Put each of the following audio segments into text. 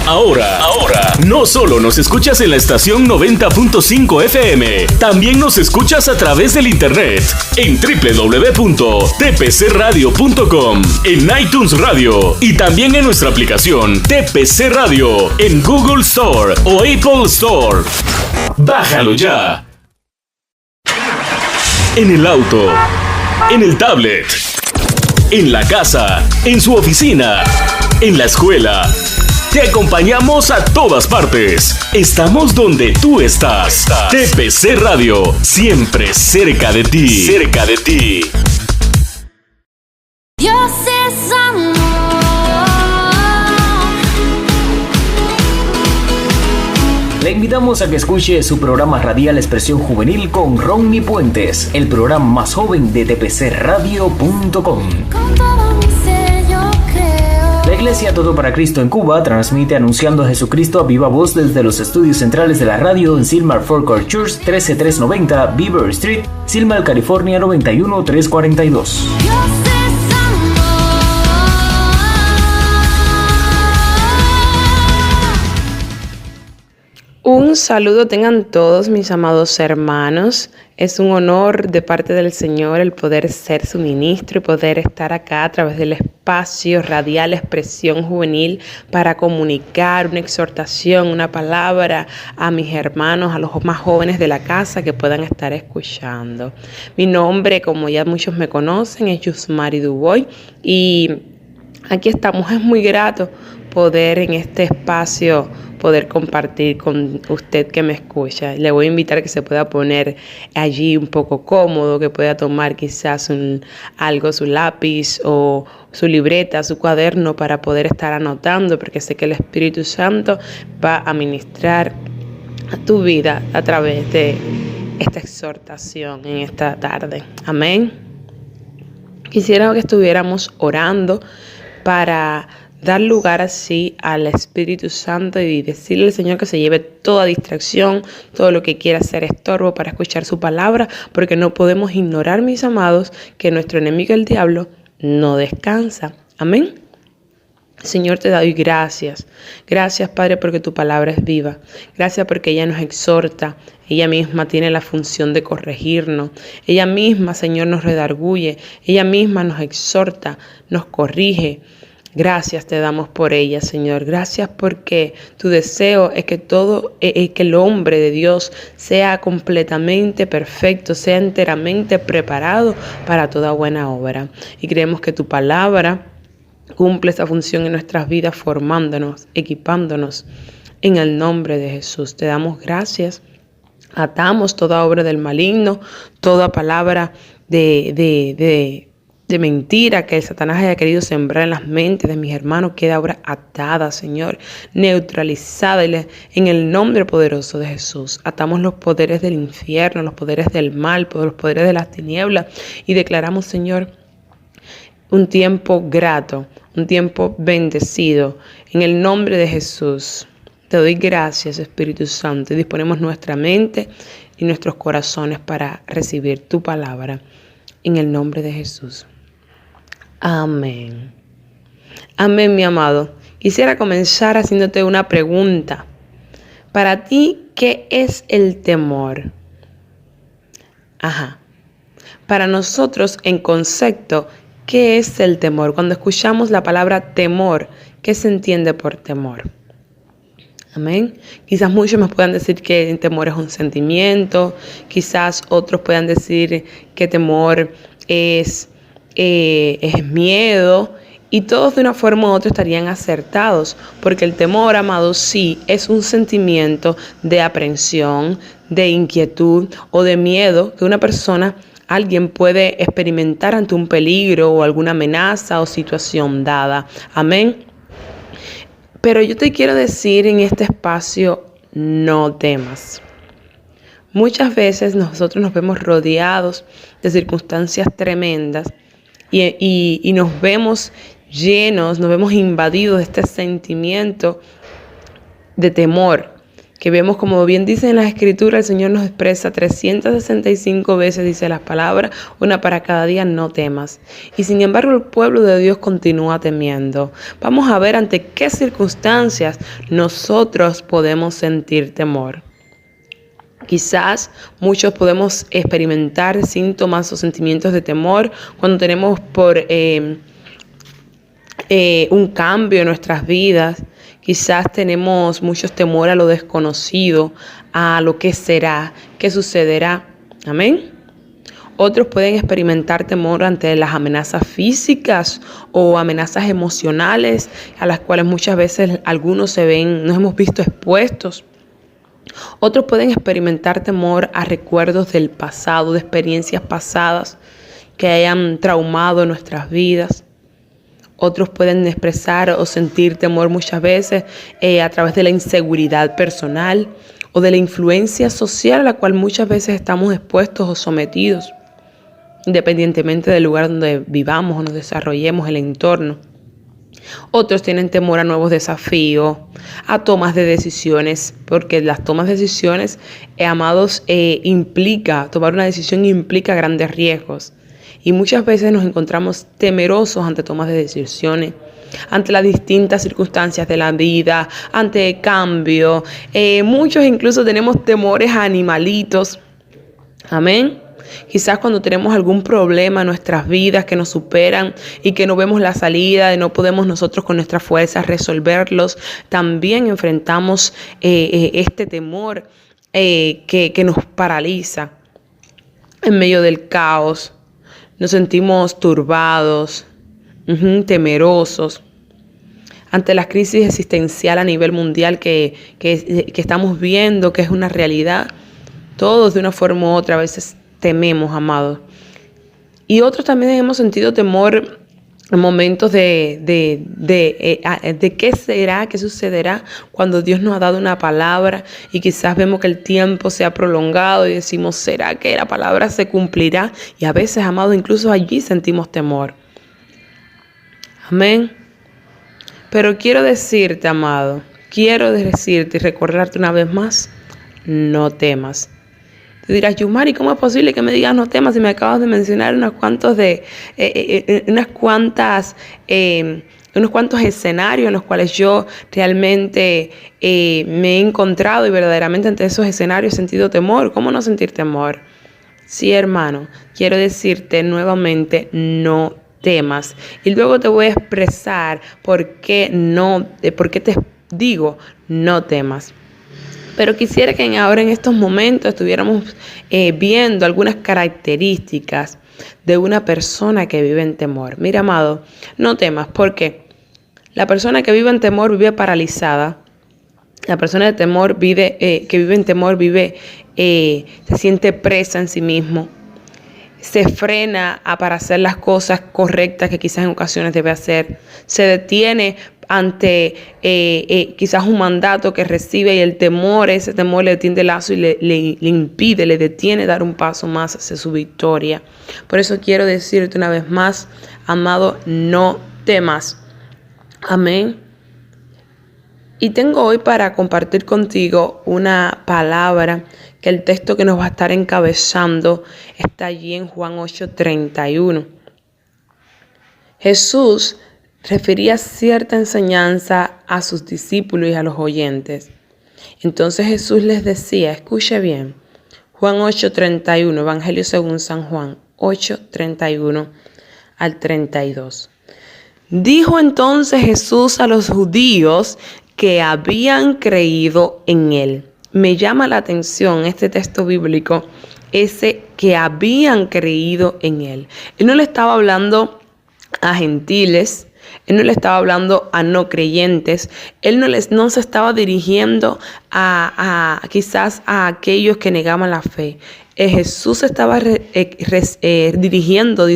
Ahora, no solo nos escuchas en la estación 90.5 FM, también nos escuchas a través del internet en www.tpcradio.com, en iTunes Radio y también en nuestra aplicación TPC Radio en Google Store o Apple Store. ¡Bájalo ya! En el auto, en el tablet, en la casa, en su oficina, en la escuela. Te acompañamos a todas partes. Estamos donde tú estás. TPC Radio, siempre cerca de ti. Cerca de ti. Dios es amor. Le invitamos a que escuche su programa radial Expresión Juvenil con Ronnie Puentes, el programa más joven de tpcradio.com. Con todo mi ser yo creo. La Iglesia Todo para Cristo en Cuba transmite anunciando a Jesucristo a viva voz desde los estudios centrales de la radio en Silmar Folklore Church, 13390 Beaver Street, Silmar, California 91342. Dios es Un saludo tengan todos mis amados hermanos. Es un honor de parte del Señor el poder ser su ministro y poder estar acá a través del espacio radial Expresión Juvenil para comunicar una exhortación, una palabra a mis hermanos, a los más jóvenes de la casa que puedan estar escuchando. Mi nombre, como ya muchos me conocen, es Yusmari Dubois y aquí estamos. Es muy grato poder en este espacio poder compartir con usted que me escucha. Le voy a invitar a que se pueda poner allí un poco cómodo, que pueda tomar quizás su lápiz o su libreta, su cuaderno para poder estar anotando, porque sé que el Espíritu Santo va a ministrar a tu vida a través de esta exhortación en esta tarde. Amén. Quisiera que estuviéramos orando para dar lugar así al Espíritu Santo y decirle al Señor que se lleve toda distracción, todo lo que quiera ser estorbo para escuchar su palabra, porque no podemos ignorar, mis amados, que nuestro enemigo, el diablo, no descansa. Amén. Señor, te doy gracias. Gracias, Padre, porque tu palabra es viva. Gracias porque ella nos exhorta. Ella misma tiene la función de corregirnos. Ella misma, Señor, nos redarguye. Ella misma nos exhorta, nos corrige. Gracias te damos por ella, Señor. Gracias porque tu deseo es que que el hombre de Dios sea completamente perfecto, sea enteramente preparado para toda buena obra. Y creemos que tu palabra cumple esa función en nuestras vidas, formándonos, equipándonos. En el nombre de Jesús te damos gracias. Atamos toda obra del maligno, toda palabra de mentira que el Satanás haya querido sembrar en las mentes de mis hermanos, queda ahora atada, Señor, neutralizada en el nombre poderoso de Jesús. Atamos los poderes del infierno, los poderes del mal, los poderes de las tinieblas y declaramos, Señor, un tiempo grato, un tiempo bendecido en el nombre de Jesús. Te doy gracias, Espíritu Santo, y disponemos nuestra mente y nuestros corazones para recibir tu palabra en el nombre de Jesús. Amén. Amén, mi amado. Quisiera comenzar haciéndote una pregunta. Para ti, ¿qué es el temor? Para nosotros, en concepto, ¿qué es el temor? Cuando escuchamos la palabra temor, ¿qué se entiende por temor? Amén. Quizás muchos me puedan decir que el temor es un sentimiento. Quizás otros puedan decir que temor es miedo, y todos de una forma u otra estarían acertados, porque el temor, amado, sí es un sentimiento de aprensión, de inquietud o de miedo que alguien puede experimentar ante un peligro o alguna amenaza o situación dada. Amén. Pero yo te quiero decir en este espacio, no temas. Muchas veces nosotros nos vemos rodeados de circunstancias tremendas y nos vemos llenos, nos vemos invadidos de este sentimiento de temor que vemos, como bien dice en las Escrituras, el Señor nos expresa 365 veces, dice las palabras, una para cada día, no temas. Y sin embargo el pueblo de Dios continúa temiendo. Vamos a ver ante qué circunstancias nosotros podemos sentir temor. Quizás muchos podemos experimentar síntomas o sentimientos de temor cuando tenemos un cambio en nuestras vidas. Quizás tenemos muchos temor a lo desconocido, a lo que será, qué sucederá. Amén. Otros pueden experimentar temor ante las amenazas físicas o amenazas emocionales a las cuales muchas veces nos hemos visto expuestos. Otros pueden experimentar temor a recuerdos del pasado, de experiencias pasadas que hayan traumado nuestras vidas. Otros pueden expresar o sentir temor muchas veces a través de la inseguridad personal o de la influencia social a la cual muchas veces estamos expuestos o sometidos, independientemente del lugar donde vivamos o nos desarrollemos, el entorno. Otros tienen temor a nuevos desafíos, a tomas de decisiones, porque las tomas de decisiones, amados, tomar una decisión implica grandes riesgos. Y muchas veces nos encontramos temerosos ante tomas de decisiones, ante las distintas circunstancias de la vida, ante cambio. Muchos incluso tenemos temores a animalitos. Amén. Quizás cuando tenemos algún problema en nuestras vidas que nos superan y que no vemos la salida y no podemos nosotros con nuestras fuerzas resolverlos, también enfrentamos este temor que nos paraliza en medio del caos. Nos sentimos turbados, temerosos ante la crisis existencial a nivel mundial que estamos viendo, que es una realidad. Todos de una forma u otra a veces tememos, amados. Y otros también hemos sentido temor en momentos de qué será, qué sucederá cuando Dios nos ha dado una palabra y quizás vemos que el tiempo se ha prolongado y decimos, ¿será que la palabra se cumplirá? Y a veces, amados, incluso allí sentimos temor. Amén. Pero quiero decirte, amado, y recordarte una vez más, no temas. Tú dirás, Yumari, ¿cómo es posible que me digas no temas si me acabas de mencionar unos cuantos escenarios en los cuales yo realmente me he encontrado y verdaderamente ante esos escenarios he sentido temor? ¿Cómo no sentir temor? Sí, hermano, quiero decirte nuevamente, no temas. Y luego te voy a expresar por qué te digo no temas. Pero quisiera que ahora en estos momentos estuviéramos viendo algunas características de una persona que vive en temor. Mira, amado, no temas, porque la persona que vive en temor vive paralizada. La persona que vive en temor se siente presa en sí mismo. Se frena para hacer las cosas correctas que quizás en ocasiones debe hacer. Se detiene ante quizás un mandato que recibe y ese temor le tiende el lazo y le impide, le detiene dar un paso más hacia su victoria. Por eso quiero decirte una vez más, amado, no temas. Amén. Y tengo hoy para compartir contigo una palabra que el texto que nos va a estar encabezando está allí en Juan 8:31. Jesús refería cierta enseñanza a sus discípulos y a los oyentes. Entonces Jesús les decía, escuche bien, Juan 8:31, Evangelio según San Juan, 8:31 al 32. Dijo entonces Jesús a los judíos que habían creído en él. Me llama la atención este texto bíblico, ese que habían creído en él. Él no le estaba hablando a gentiles, él no le estaba hablando a no creyentes, él no se estaba dirigiendo quizás a aquellos que negaban la fe. Jesús se estaba dirigiendo,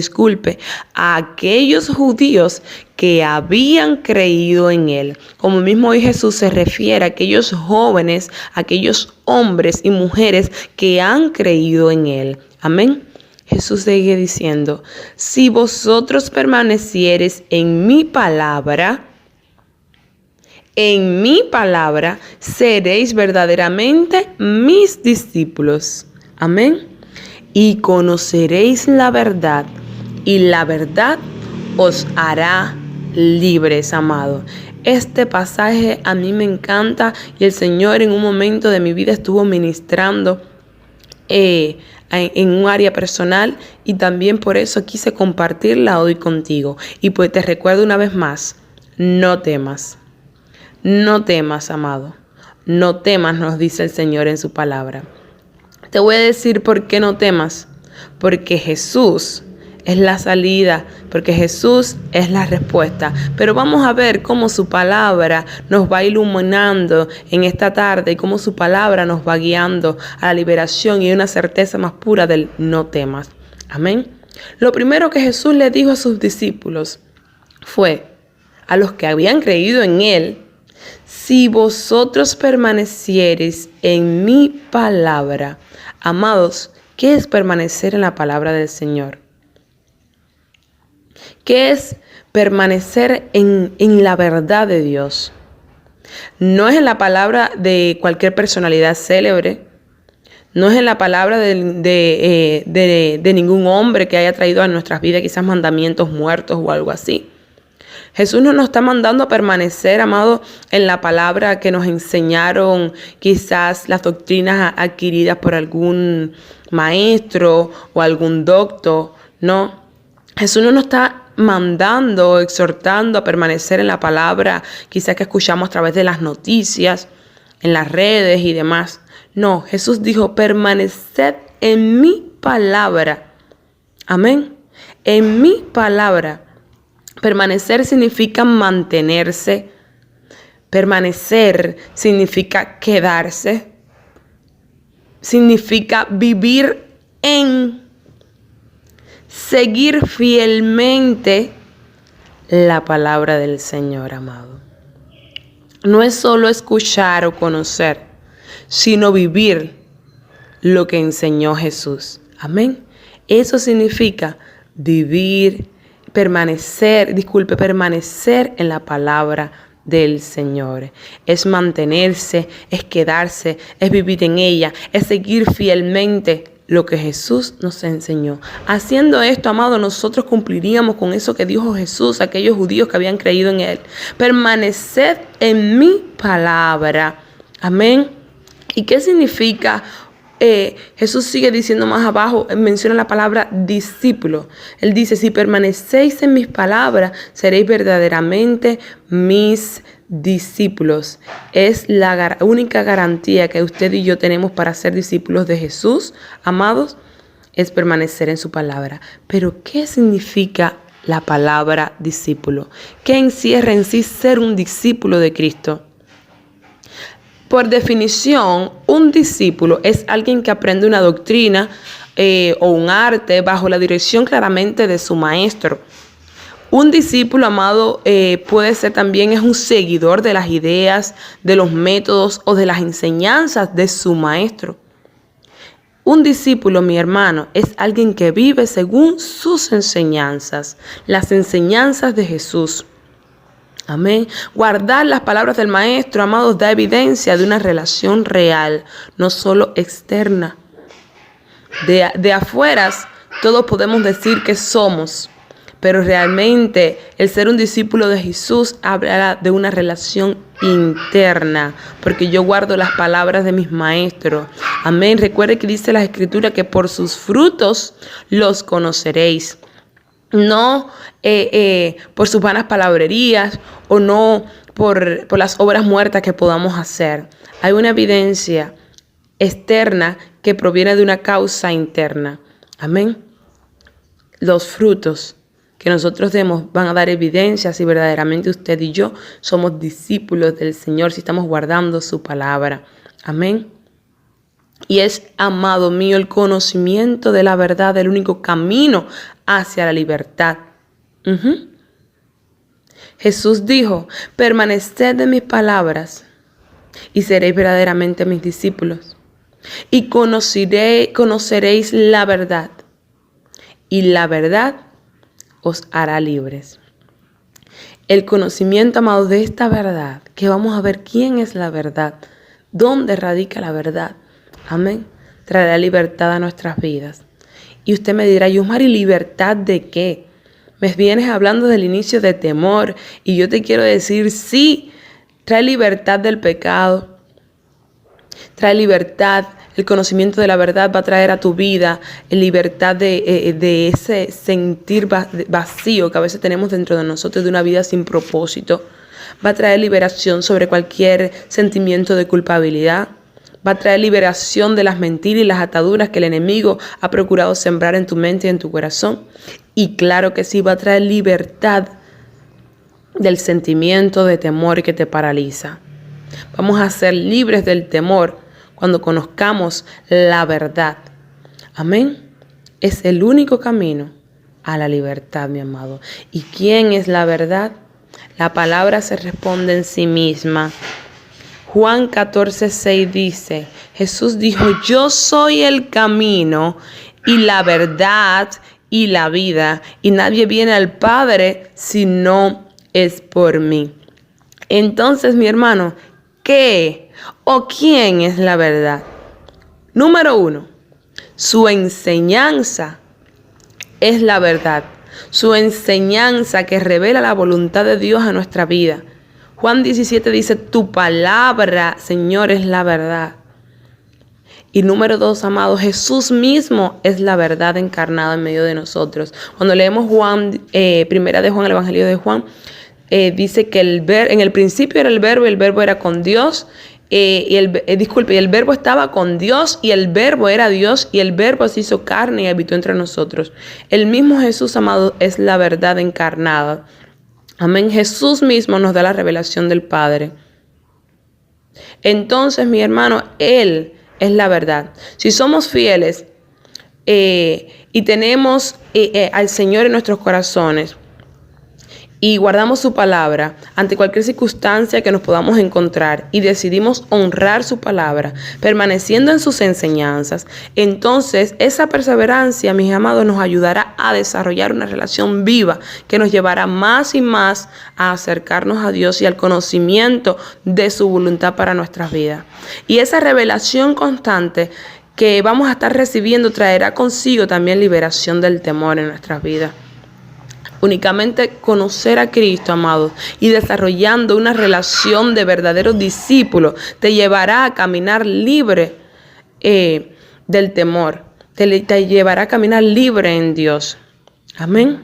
a aquellos judíos que habían creído en él. Como mismo hoy Jesús se refiere a aquellos jóvenes, aquellos hombres y mujeres que han creído en él. Amén. Jesús sigue diciendo, si vosotros permaneciereis en mi palabra, en mi palabra, seréis verdaderamente mis discípulos. Amén. Y conoceréis la verdad, y la verdad os hará libres, amado. Este pasaje a mí me encanta y el Señor en un momento de mi vida estuvo ministrando en un área personal y también por eso quise compartirla hoy contigo. Y pues te recuerdo una vez más, no temas. No temas, amado. No temas, nos dice el Señor en su palabra. Te voy a decir por qué no temas. Porque Jesús es la salida, porque Jesús es la respuesta. Pero vamos a ver cómo su palabra nos va iluminando en esta tarde y cómo su palabra nos va guiando a la liberación y a una certeza más pura del no temas. Amén. Lo primero que Jesús le dijo a sus discípulos fue a los que habían creído en Él: si vosotros permaneciereis en mi palabra. Amados, ¿qué es permanecer en la palabra del Señor? ¿Qué es permanecer en la verdad de Dios? No es en la palabra de cualquier personalidad célebre. No es en la palabra de ningún hombre que haya traído a nuestras vidas quizás mandamientos muertos o algo así. Jesús no nos está mandando a permanecer, amado, en la palabra que nos enseñaron quizás las doctrinas adquiridas por algún maestro o algún doctor. No, Jesús no nos está mandando, exhortando a permanecer en la palabra quizás que escuchamos a través de las noticias, en las redes y demás. No, Jesús dijo: permaneced en mi palabra. Amén. En mi palabra. Permanecer significa mantenerse. Permanecer significa quedarse. Significa vivir en. Seguir fielmente la palabra del Señor, amado. No es solo escuchar o conocer, sino vivir lo que enseñó Jesús. Amén. Eso significa vivir, permanecer en la palabra del Señor. Es mantenerse, es quedarse, es vivir en ella, es seguir fielmente lo que Jesús nos enseñó. Haciendo esto, amado, nosotros cumpliríamos con eso que dijo Jesús a aquellos judíos que habían creído en Él: permaneced en mi palabra. Amén. ¿Y qué significa? Jesús sigue diciendo más abajo, menciona la palabra discípulo. Él dice: si permanecéis en mis palabras, seréis verdaderamente mis discípulos. Es la única garantía que usted y yo tenemos para ser discípulos de Jesús, amados, es permanecer en su palabra. Pero ¿qué significa la palabra discípulo? ¿Qué encierra en sí ser un discípulo de Cristo? Por definición, un discípulo es alguien que aprende una doctrina o un arte bajo la dirección claramente de su maestro. Un discípulo, amado, puede ser también es un seguidor de las ideas, de los métodos o de las enseñanzas de su maestro. Un discípulo, mi hermano, es alguien que vive según sus enseñanzas, las enseñanzas de Jesús. Amén. Guardar las palabras del maestro, amados, da evidencia de una relación real, no solo externa. De afueras, todos podemos decir que somos, pero realmente el ser un discípulo de Jesús habla de una relación interna, porque yo guardo las palabras de mis maestros. Amén. Recuerde que dice la Escritura que por sus frutos los conoceréis. No por sus vanas palabrerías o no por las obras muertas que podamos hacer. Hay una evidencia externa que proviene de una causa interna. Amén. Los frutos que nosotros demos van a dar evidencia si verdaderamente usted y yo somos discípulos del Señor, si estamos guardando su palabra. Amén. Y es, amado mío, el conocimiento de la verdad, el único camino hacia la libertad. Jesús dijo: permaneced en mis palabras y seréis verdaderamente mis discípulos. Y conoceréis la verdad, y la verdad os hará libres. El conocimiento, amado, de esta verdad que vamos a ver quién es la verdad, dónde radica la verdad. Amén. Traerá libertad a nuestras vidas. Y usted me dirá, Yusmari, ¿libertad de qué? Me vienes hablando del inicio de temor y yo te quiero decir, sí, trae libertad del pecado, trae libertad. El conocimiento de la verdad va a traer a tu vida libertad de ese sentir vacío que a veces tenemos dentro de nosotros, de una vida sin propósito. Va a traer liberación sobre cualquier sentimiento de culpabilidad. Va a traer liberación de las mentiras y las ataduras que el enemigo ha procurado sembrar en tu mente y en tu corazón. Y claro que sí, va a traer libertad del sentimiento de temor que te paraliza. Vamos a ser libres del temor cuando conozcamos la verdad. Amén. Es el único camino a la libertad, mi amado. ¿Y quién es la verdad? La palabra se responde en sí misma. Juan 14:6 dice, Jesús dijo, yo soy el camino y la verdad y la vida, y nadie viene al Padre si no es por mí. Entonces, mi hermano, ¿qué o quién es la verdad? Número 1, su enseñanza es la verdad. Su enseñanza que revela la voluntad de Dios a nuestra vida. Juan 17 dice, tu palabra, Señor, es la verdad. Y número 2, amados, Jesús mismo es la verdad encarnada en medio de nosotros. Cuando leemos primera de Juan, el Evangelio de Juan, dice que en el principio era el verbo y el verbo era con Dios. Y el verbo estaba con Dios y el verbo era Dios y el verbo se hizo carne y habitó entre nosotros. El mismo Jesús, amado, es la verdad encarnada. Amén. Jesús mismo nos da la revelación del Padre. Entonces, mi hermano, Él es la verdad. Si somos fieles y tenemos al Señor en nuestros corazones y guardamos su palabra ante cualquier circunstancia que nos podamos encontrar y decidimos honrar su palabra, permaneciendo en sus enseñanzas, entonces esa perseverancia, mis amados, nos ayudará a desarrollar una relación viva que nos llevará más y más a acercarnos a Dios y al conocimiento de su voluntad para nuestras vidas. Y esa revelación constante que vamos a estar recibiendo traerá consigo también liberación del temor en nuestras vidas. Únicamente conocer a Cristo, amado, y desarrollando una relación de verdaderos discípulos te llevará a caminar libre del temor. Te llevará a caminar libre en Dios. Amén.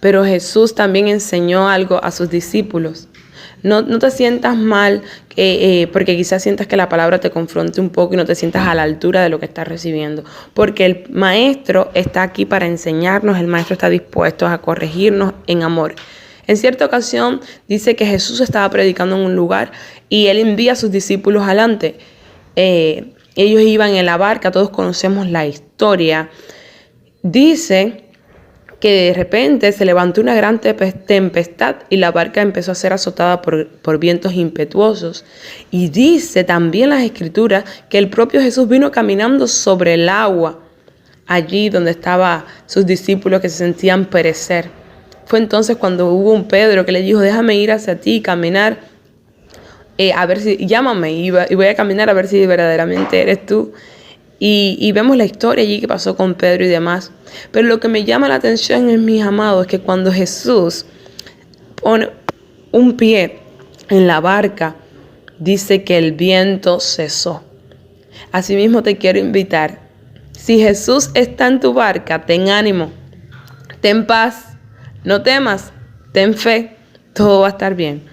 Pero Jesús también enseñó algo a sus discípulos. No te sientas mal porque quizás sientas que la palabra te confronte un poco y no te sientas a la altura de lo que estás recibiendo. Porque el maestro está aquí para enseñarnos, el maestro está dispuesto a corregirnos en amor. En cierta ocasión dice que Jesús estaba predicando en un lugar y él envía a sus discípulos adelante. Ellos iban en la barca, todos conocemos la historia. Dice que de repente se levantó una gran tempestad y la barca empezó a ser azotada por vientos impetuosos. Y dice también las Escrituras que el propio Jesús vino caminando sobre el agua, allí donde estaban sus discípulos que se sentían perecer. Fue entonces cuando hubo un Pedro que le dijo, déjame ir hacia ti y caminar, a ver si, llámame y voy a caminar a ver si verdaderamente eres tú. Y vemos la historia allí que pasó con Pedro y demás. Pero lo que me llama la atención, mis amados, es que cuando Jesús pone un pie en la barca, dice que el viento cesó. Asimismo te quiero invitar. Si Jesús está en tu barca, ten ánimo, ten paz, no temas, ten fe, todo va a estar bien.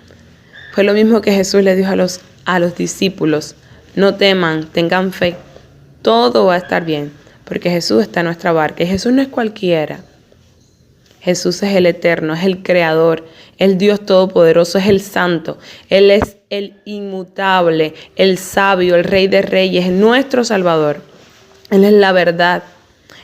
Fue lo mismo que Jesús le dijo a los discípulos, no teman, tengan fe. Todo va a estar bien, porque Jesús está en nuestra barca. Y Jesús no es cualquiera. Jesús es el eterno, es el creador, el Dios todopoderoso, es el santo. Él es el inmutable, el sabio, el rey de reyes, nuestro salvador. Él es la verdad.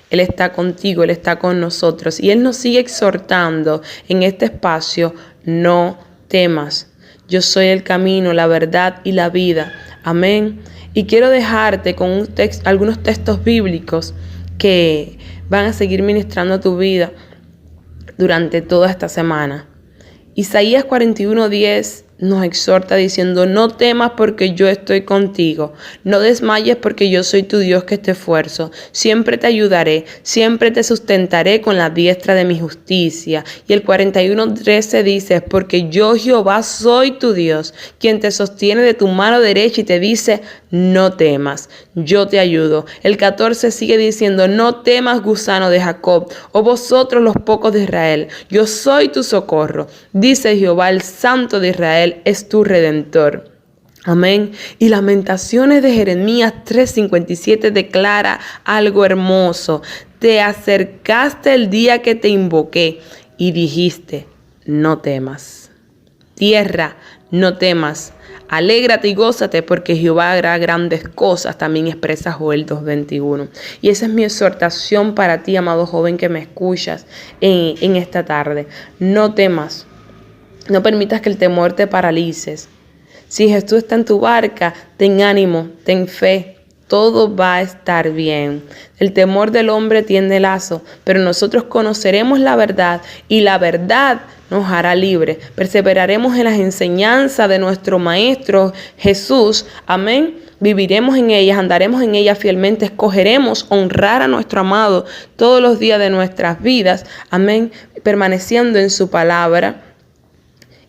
Él está contigo, Él está con nosotros. Y Él nos sigue exhortando en este espacio, no temas. Yo soy el camino, la verdad y la vida. Amén. Y quiero dejarte con algunos textos bíblicos que van a seguir ministrando tu vida durante toda esta semana. Isaías 41:10 nos exhorta diciendo: no temas porque yo estoy contigo, no desmayes porque yo soy tu Dios que te esfuerzo, siempre te ayudaré, siempre te sustentaré con la diestra de mi justicia. Y el 41:13 dice: porque yo Jehová soy tu Dios, quien te sostiene de tu mano derecha y te dice: no temas, yo te ayudo. El 14 sigue diciendo: no temas, gusano de Jacob, o vosotros los pocos de Israel, yo soy tu socorro. Dice Jehová, el Santo de Israel es tu Redentor. Amén. Y Lamentaciones de Jeremías 3:57 declara algo hermoso. Te acercaste el día que te invoqué y dijiste: no temas. Tierra, no temas. Alégrate y gózate porque Jehová hará grandes cosas, también expresa Joel 2:21. Y esa es mi exhortación para ti, amado joven que me escuchas en esta tarde. No temas. No permitas que el temor te paralices. Si Jesús está en tu barca, ten ánimo, ten fe. Todo va a estar bien. El temor del hombre tiende lazo, pero nosotros conoceremos la verdad y la verdad nos hará libres. Perseveraremos en las enseñanzas de nuestro Maestro Jesús. Amén. Viviremos en ellas, andaremos en ellas fielmente, escogeremos honrar a nuestro amado todos los días de nuestras vidas. Amén. Permaneciendo en su palabra.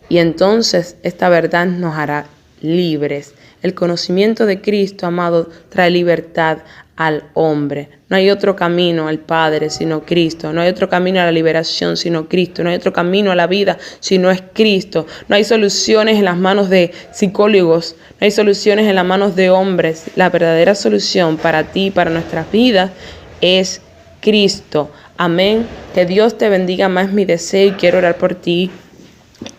Y entonces esta verdad nos hará libres. El conocimiento de Cristo, amado, trae libertad al hombre. No hay otro camino al Padre sino Cristo. No hay otro camino a la liberación sino Cristo. No hay otro camino a la vida sino es Cristo. No hay soluciones en las manos de psicólogos. No hay soluciones en las manos de hombres. La verdadera solución para ti y para nuestras vidas es Cristo. Amén. Que Dios te bendiga más, mi deseo, y quiero orar por ti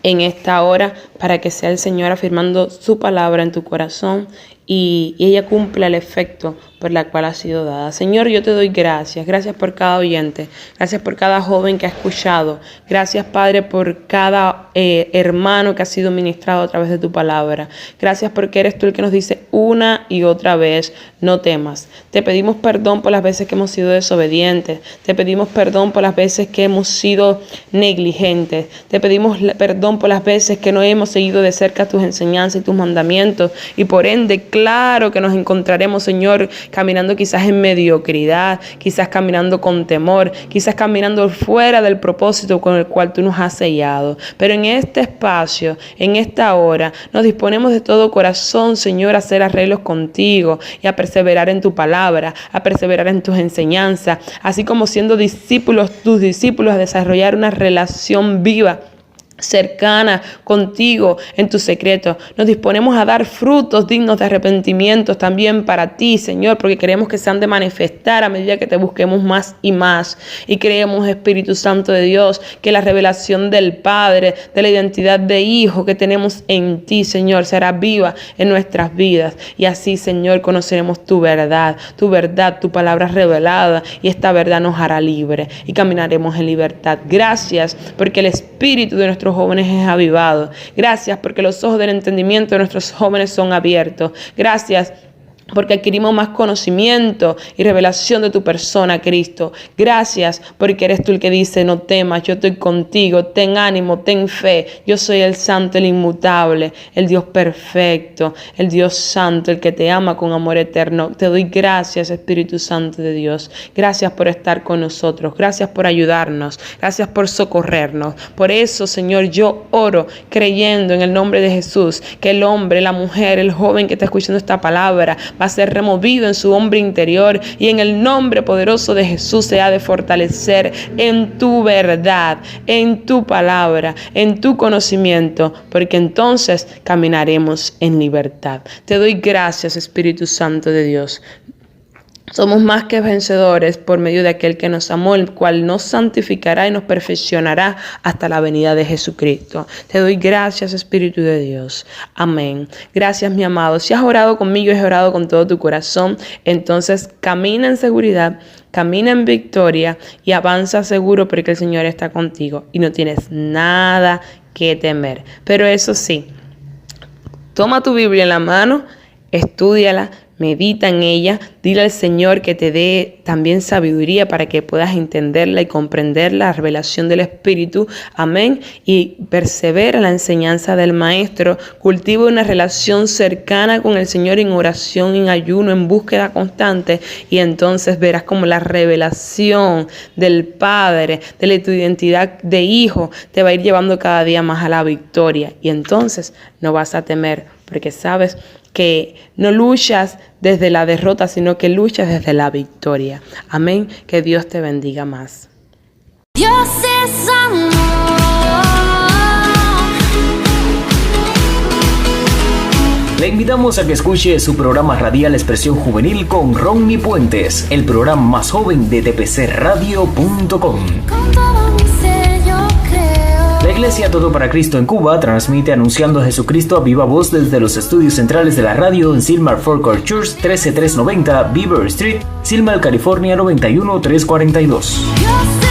en esta hora para que sea el Señor afirmando su palabra en tu corazón y ella cumpla el efecto por la cual ha sido dada. Señor, yo te doy gracias. Gracias por cada oyente. Gracias por cada joven que ha escuchado. Gracias, Padre, por cada hermano que ha sido ministrado a través de tu palabra. Gracias porque eres tú el que nos dice una y otra vez: no temas. Te pedimos perdón por las veces que hemos sido desobedientes. Te pedimos perdón por las veces que hemos sido negligentes. Te pedimos perdón por las veces que no hemos seguido de cerca tus enseñanzas y tus mandamientos. Y por ende, claro que nos encontraremos, Señor, caminando quizás en mediocridad, quizás caminando con temor, quizás caminando fuera del propósito con el cual tú nos has sellado. Pero en este espacio, en esta hora, nos disponemos de todo corazón, Señor, a hacer arreglos contigo y a perseverar en tu palabra, a perseverar en tus enseñanzas, así como siendo discípulos, tus discípulos, a desarrollar una relación viva, cercana contigo en tu secreto. Nos disponemos a dar frutos dignos de arrepentimientos también para ti, Señor, porque queremos que se han de manifestar a medida que te busquemos más y más. Y creemos, Espíritu Santo de Dios, que la revelación del Padre, de la identidad de hijo que tenemos en ti, Señor, será viva en nuestras vidas. Y así, Señor, conoceremos tu verdad, tu palabra revelada, y esta verdad nos hará libre y caminaremos en libertad. Gracias porque el Espíritu de nuestros jóvenes es avivado. Gracias porque los ojos del entendimiento de nuestros jóvenes son abiertos. Gracias porque adquirimos más conocimiento y revelación de tu persona, Cristo. Gracias porque eres tú el que dice: no temas, yo estoy contigo, ten ánimo, ten fe. Yo soy el Santo, el inmutable, el Dios perfecto, el Dios Santo, el que te ama con amor eterno. Te doy gracias, Espíritu Santo de Dios. Gracias por estar con nosotros. Gracias por ayudarnos. Gracias por socorrernos. Por eso, Señor, yo oro creyendo en el nombre de Jesús que el hombre, la mujer, el joven que está escuchando esta palabra va a ser removido en su hombre interior, y en el nombre poderoso de Jesús se ha de fortalecer en tu verdad, en tu palabra, en tu conocimiento, porque entonces caminaremos en libertad. Te doy gracias, Espíritu Santo de Dios. Somos más que vencedores por medio de aquel que nos amó, el cual nos santificará y nos perfeccionará hasta la venida de Jesucristo. Te doy gracias, Espíritu de Dios. Amén. Gracias, mi amado. Si has orado conmigo y has orado con todo tu corazón, entonces camina en seguridad, camina en victoria y avanza seguro, porque el Señor está contigo y no tienes nada que temer. Pero eso sí, toma tu Biblia en la mano, estúdiala, medita en ella, dile al Señor que te dé también sabiduría para que puedas entenderla y comprender la revelación del Espíritu, amén, y persevera en la enseñanza del Maestro, cultiva una relación cercana con el Señor en oración, en ayuno, en búsqueda constante, y entonces verás como la revelación del Padre, de tu identidad de hijo, te va a ir llevando cada día más a la victoria, y entonces no vas a temer, porque sabes que no luchas desde la derrota, sino que luchas desde la victoria. Amén. Que Dios te bendiga más. Dios es amor. Le invitamos a que escuche su programa radial Expresión Juvenil con Ronnie Puentes, el programa más joven de tpcradio.com. Con todo mi ser yo creo. La Iglesia Todo para Cristo en Cuba transmite anunciando a Jesucristo a viva voz desde los estudios centrales de la radio en Silmar Forecourt Church, 13390 Beaver Street, Silmar, California 91342. Yo sé